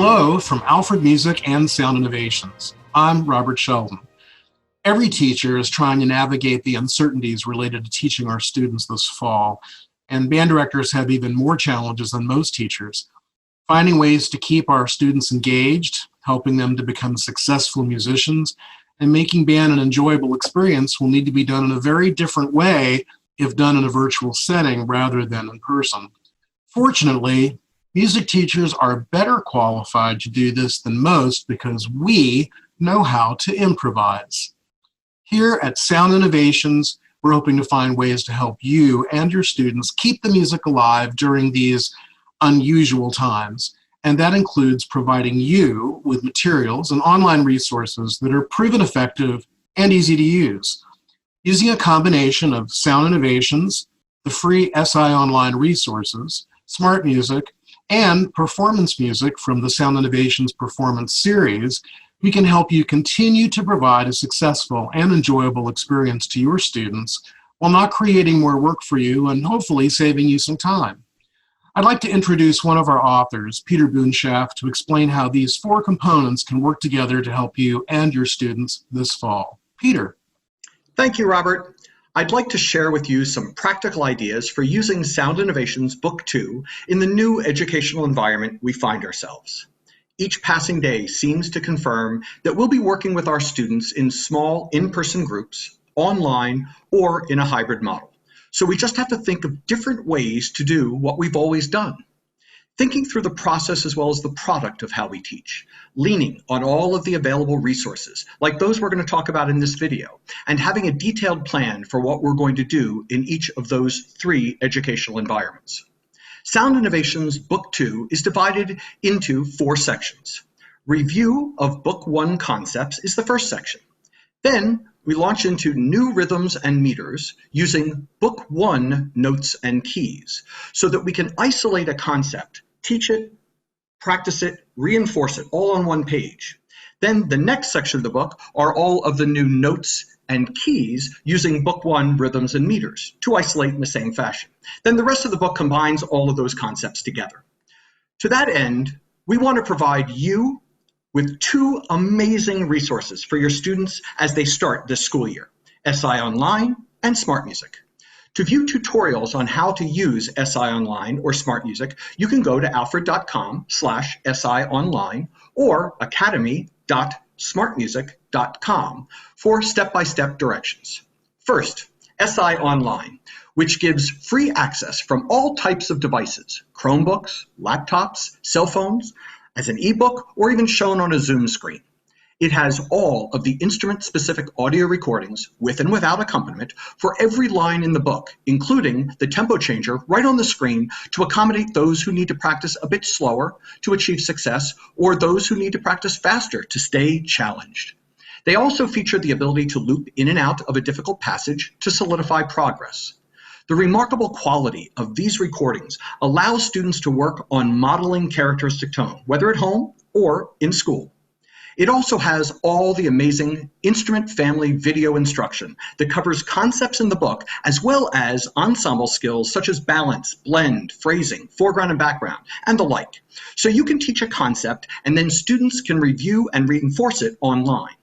Hello from Alfred Music and Sound Innovations. I'm Robert Sheldon. Every teacher is trying to navigate the uncertainties related to teaching our students this fall, and band directors have even more challenges than most teachers. Finding ways to keep our students engaged, helping them to become successful musicians, and making band an enjoyable experience will need to be done in a very different way if done in a virtual setting rather than in person. Fortunately, music teachers are better qualified to do this than most because we know how to improvise. Here at Sound Innovations, we're hoping to find ways to help you and your students keep the music alive during these unusual times. And that includes providing you with materials and online resources that are proven effective and easy to use. Using a combination of Sound Innovations, the free SI Online resources, Smart Music, and performance music from the Sound Innovations Performance Series, we can help you continue to provide a successful and enjoyable experience to your students while not creating more work for you and hopefully saving you some time. I'd like to introduce one of our authors, Peter Boonshaft, to explain how these four components can work together to help you and your students this fall. Peter. Thank you, Robert. I'd like to share with you some practical ideas for using Sound Innovations Book 2 in the new educational environment we find ourselves. Each passing day seems to confirm that we'll be working with our students in small in-person groups, online, or in a hybrid model. So we just have to think of different ways to do what we've always done. Thinking through the process as well as the product of how we teach, leaning on all of the available resources, like those we're going to talk about in this video, and having a detailed plan for what we're going to do in each of those three educational environments. Sound Innovations Book 2 is divided into 4 sections. Review of Book 1 concepts is the first section. Then we launch into new rhythms and meters using Book 1 notes and keys so that we can isolate a concept, teach it, practice it, reinforce it all on one page. Then the next section of the book are all of the new notes and keys using Book 1 rhythms and meters to isolate in the same fashion. Then the rest of the book combines all of those concepts together. To that end, we want to provide you with 2 amazing resources for your students as they start this school year, SI Online and Smart Music. To view tutorials on how to use SI Online or Smart Music, you can go to alfred.com/SIOnline or academy.smartmusic.com for step-by-step directions. First, SI Online, which gives free access from all types of devices, Chromebooks, laptops, cell phones, as an ebook, or even shown on a Zoom screen. It has all of the instrument-specific audio recordings with and without accompaniment for every line in the book, including the tempo changer right on the screen to accommodate those who need to practice a bit slower to achieve success, or those who need to practice faster to stay challenged. They also feature the ability to loop in and out of a difficult passage to solidify progress. The remarkable quality of these recordings allows students to work on modeling characteristic tone, whether at home or in school. It also has all the amazing instrument family video instruction that covers concepts in the book, as well as ensemble skills such as balance, blend, phrasing, foreground and background, and the like. So you can teach a concept and then students can review and reinforce it online.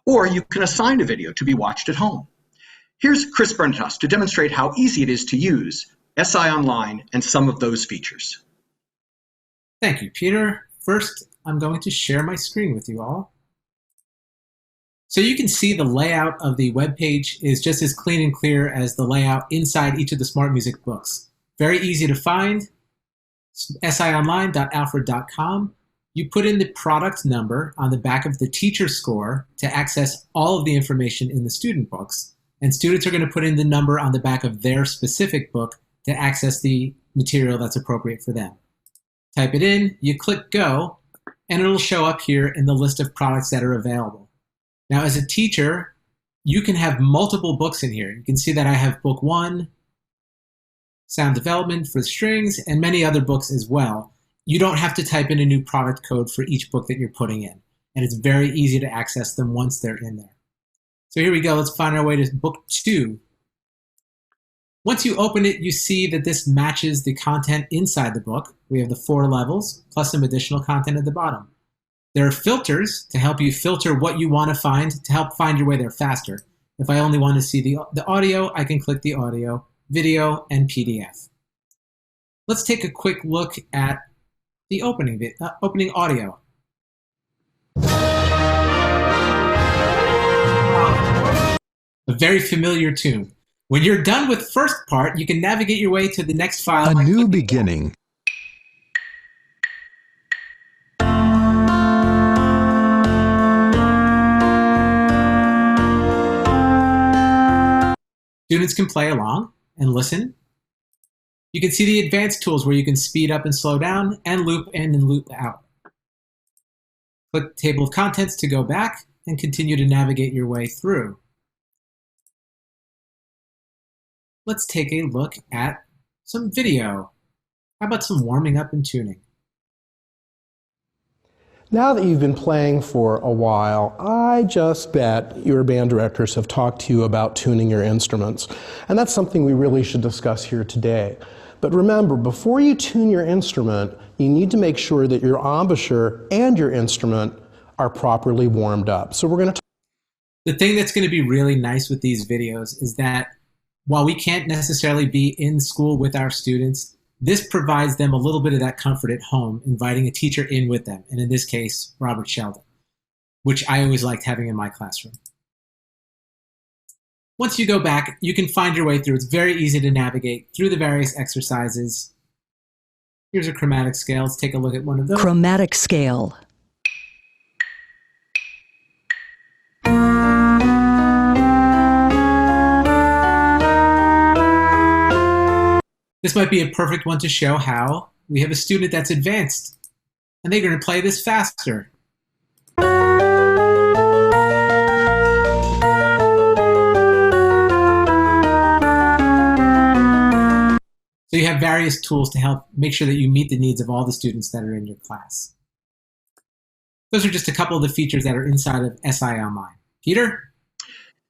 Or you can assign a video to be watched at home. Here's Chris Bernitas to demonstrate how easy it is to use SI Online and some of those features. Thank you, Peter. First, I'm going to share my screen with you all. So you can see the layout of the web page is just as clean and clear as the layout inside each of the Smart Music books. Very easy to find, sionline.alfred.com. You put in the product number on the back of the teacher score to access all of the information in the student books. And students are going to put in the number on the back of their specific book to access the material that's appropriate for them. Type it in, you click go, and it'll show up here in the list of products that are available. Now, as a teacher, you can have multiple books in here. You can see that I have book 1, Sound Development for strings, and many other books as well. You don't have to type in a new product code for each book that you're putting in, and it's very easy to access them once they're in there. So here we go, let's find our way to book 2. Once you open it, you see that this matches the content inside the book. We have the 4 levels, plus some additional content at the bottom. There are filters to help you filter what you want to find to help find your way there faster. If I only want to see the audio, I can click the audio, video, and PDF. Let's take a quick look at the opening audio. A very familiar tune. When you're done with first part, you can navigate your way to the next file. A new beginning. Students can play along and listen. You can see the advanced tools where you can speed up and slow down and loop in and loop out. Click Table of Contents to go back and continue to navigate your way through. Let's take a look at some video. How about some warming up and tuning? Now that you've been playing for a while, I just bet your band directors have talked to you about tuning your instruments. And that's something we really should discuss here today. But remember, before you tune your instrument, you need to make sure that your embouchure and your instrument are properly warmed up. So we're going to The thing that's going to be really nice with these videos is that while we can't necessarily be in school with our students, this provides them a little bit of that comfort at home, inviting a teacher in with them, and in this case, Robert Sheldon, which I always liked having in my classroom. Once you go back, you can find your way through. It's very easy to navigate through the various exercises. Here's a chromatic scale. Let's take a look at one of those. Chromatic scale. This might be a perfect one to show how we have a student that's advanced, and they're going to play this faster. So you have various tools to help make sure that you meet the needs of all the students that are in your class. Those are just a couple of the features that are inside of SI Online. Peter?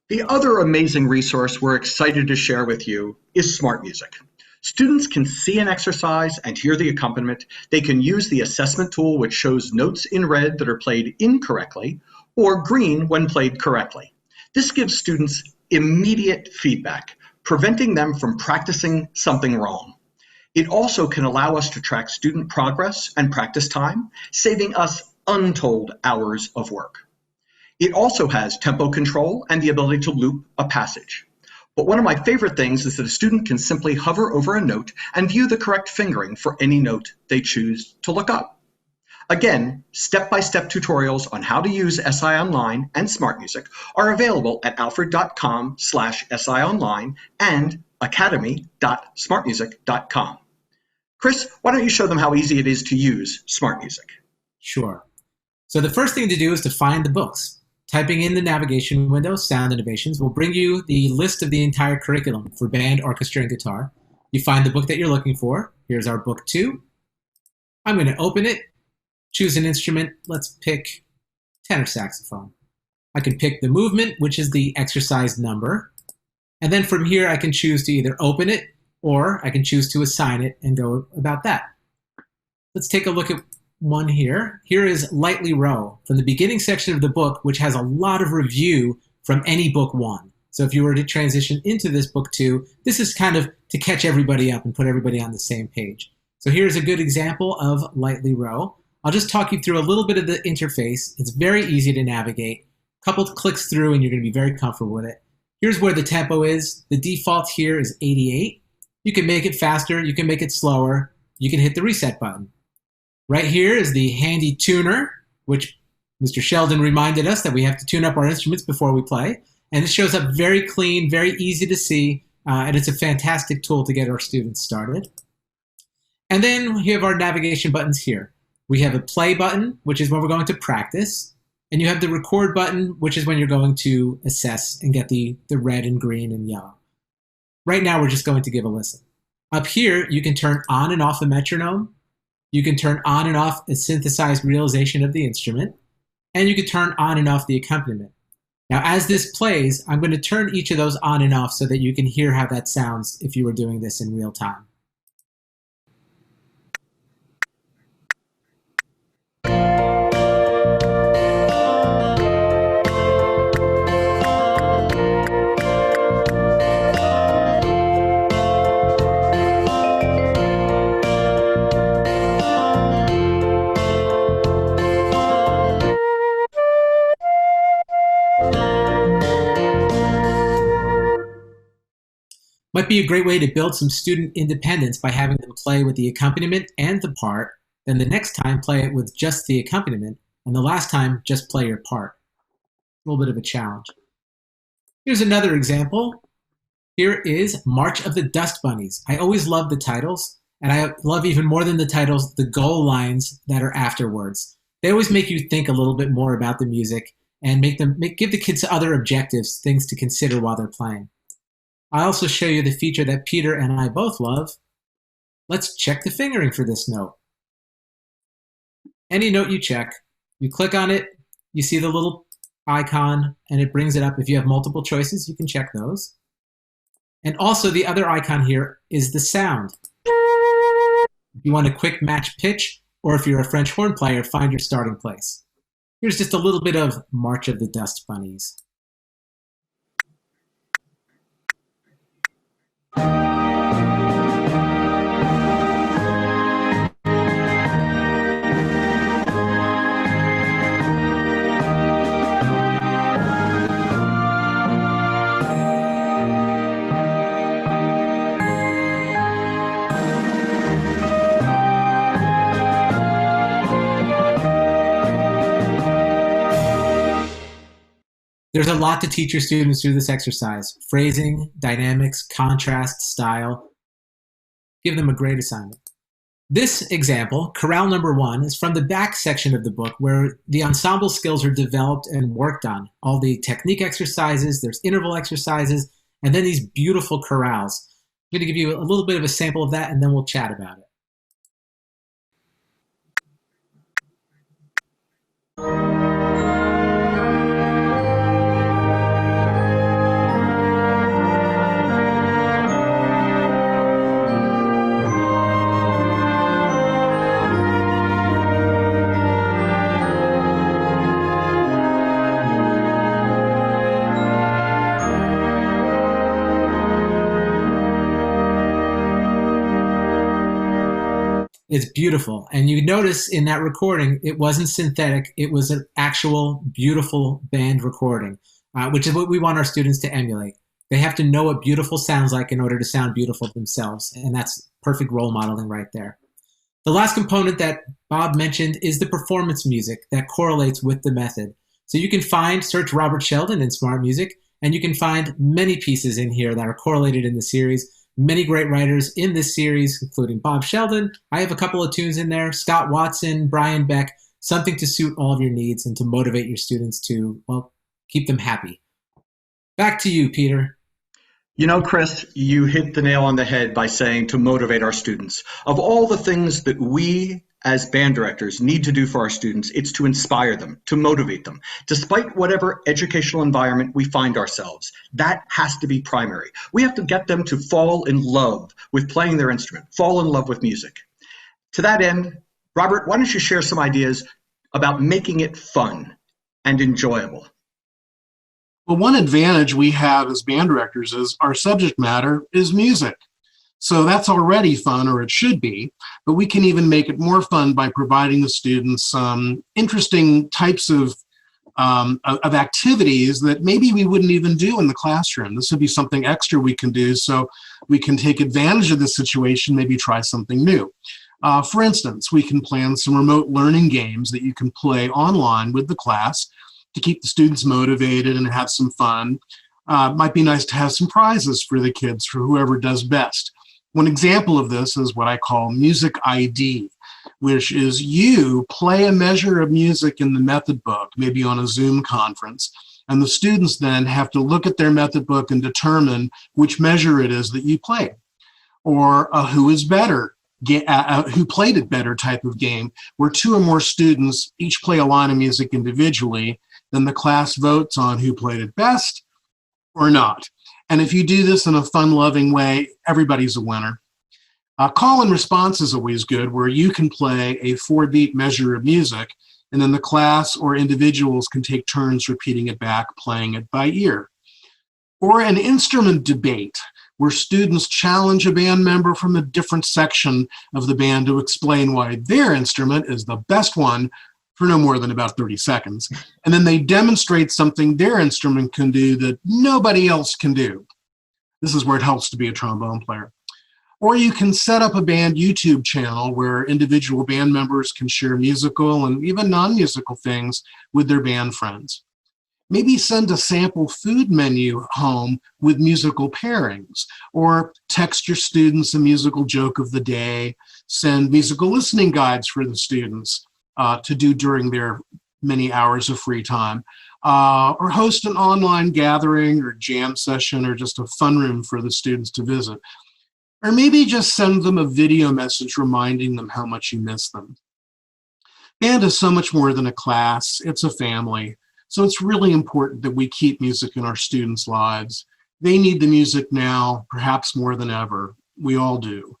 The other amazing resource we're excited to share with you is Smart Music. Students can see an exercise and hear the accompaniment. They can use the assessment tool, which shows notes in red that are played incorrectly, or green when played correctly. This gives students immediate feedback, preventing them from practicing something wrong. It also can allow us to track student progress and practice time, saving us untold hours of work. It also has tempo control and the ability to loop a passage. But one of my favorite things is that a student can simply hover over a note and view the correct fingering for any note they choose to look up. Again, step-by-step tutorials on how to use SI Online and Smart Music are available at alfred.com/SIonline and academy.smartmusic.com. Chris, why don't you show them how easy it is to use Smart Music? Sure. So the first thing to do is to find the books. Typing in the navigation window, Sound Innovations, will bring you the list of the entire curriculum for band, orchestra, and guitar. You find the book that you're looking for. Here's our book 2. I'm going to open it, choose an instrument. Let's pick tenor saxophone. I can pick the movement, which is the exercise number. And then from here, I can choose to either open it or I can choose to assign it and go about that. Let's take a look at one here. Here is Lightly Row from the beginning section of the book, which has a lot of review from any book 1. So if you were to transition into this book 2, this is kind of to catch everybody up and put everybody on the same page. So here's a good example of Lightly Row. I'll just talk you through a little bit of the interface. It's very easy to navigate. A couple clicks through and you're going to be very comfortable with it. Here's where the tempo is. The default here is 88. You can make it faster. You can make it slower. You can hit the reset button. Right here is the handy tuner, which Mr. Sheldon reminded us that we have to tune up our instruments before we play. And it shows up very clean, very easy to see, and it's a fantastic tool to get our students started. And then we have our navigation buttons here. We have a play button, which is when we're going to practice, and you have the record button, which is when you're going to assess and get the red and green and yellow. Right now, we're just going to give a listen. Up here, you can turn on and off a metronome. You can turn on and off a synthesized realization of the instrument, and you can turn on and off the accompaniment. Now, as this plays, I'm going to turn each of those on and off so that you can hear how that sounds if you were doing this in real time. Might be a great way to build some student independence by having them play with the accompaniment and the part, then the next time play it with just the accompaniment, and the last time just play your part. A little bit of a challenge. Here's another example. Here is March of the Dust Bunnies. I always love the titles, and I love even more than the titles, the goal lines that are afterwards. They always make you think a little bit more about the music and give the kids other objectives, things to consider while they're playing. I also show you the feature that Peter and I both love. Let's check the fingering for this note. Any note you check, you click on it, you see the little icon, and it brings it up. If you have multiple choices, you can check those. And also the other icon here is the sound. If you want a quick match pitch, or if you're a French horn player, find your starting place. Here's just a little bit of March of the Dust Bunnies. There's a lot to teach your students through this exercise. Phrasing, dynamics, contrast, style. Give them a great assignment. This example, chorale number 1, is from the back section of the book where the ensemble skills are developed and worked on. All the technique exercises, there's interval exercises, and then these beautiful chorales. I'm going to give you a little bit of a sample of that, and then we'll chat about it. It's beautiful. And you notice in that recording, it wasn't synthetic. It was an actual beautiful band recording, which is what we want our students to emulate. They have to know what beautiful sounds like in order to sound beautiful themselves. And that's perfect role modeling right there. The last component that Bob mentioned is the performance music that correlates with the method. So you can search Robert Sheldon in Smart Music, and you can find many pieces in here that are correlated in the series. Many great writers in this series, including Bob Sheldon. I have a couple of tunes in there. Scott Watson, Brian Beck, something to suit all of your needs and to motivate your students to, well, keep them happy. Back to you, Peter. You know, Chris, you hit the nail on the head by saying to motivate our students. Of all the things that we as band directors need to do for our students, it's to inspire them, to motivate them. Despite whatever educational environment we find ourselves, that has to be primary. We have to get them to fall in love with playing their instrument, fall in love with music. To that end, Robert, why don't you share some ideas about making it fun and enjoyable? Well, one advantage we have as band directors is our subject matter is music. So that's already fun, or it should be, but we can even make it more fun by providing the students some interesting types of activities that maybe we wouldn't even do in the classroom. This would be something extra we can do so we can take advantage of the situation, maybe try something new. For instance, we can plan some remote learning games that you can play online with the class to keep the students motivated and have some fun. Might be nice to have some prizes for the kids, for whoever does best. One example of this is what I call music ID, which is you play a measure of music in the method book, maybe on a Zoom conference, and the students then have to look at their method book and determine which measure it is that you play, or a who is better, who played it better type of game, where 2 or more students each play a line of music individually, then the class votes on who played it best or not. And if you do this in a fun-loving way, everybody's a winner. Call and response is always good, where you can play a 4-beat measure of music, and then the class or individuals can take turns repeating it back, playing it by ear. Or an instrument debate, where students challenge a band member from a different section of the band to explain why their instrument is the best one for no more than about 30 seconds. And then they demonstrate something their instrument can do that nobody else can do. This is where it helps to be a trombone player. Or you can set up a band YouTube channel where individual band members can share musical and even non-musical things with their band friends. Maybe send a sample food menu home with musical pairings, or text your students a musical joke of the day, send musical listening guides for the students to do during their many hours of free time, or host an online gathering or jam session or just a fun room for the students to visit. Or maybe just send them a video message reminding them how much you miss them. Band is so much more than a class, it's a family. So it's really important that we keep music in our students' lives. They need the music now, perhaps more than ever. We all do.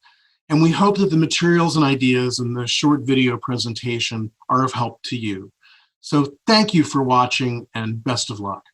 And we hope that the materials and ideas in the short video presentation are of help to you. So thank you for watching and best of luck.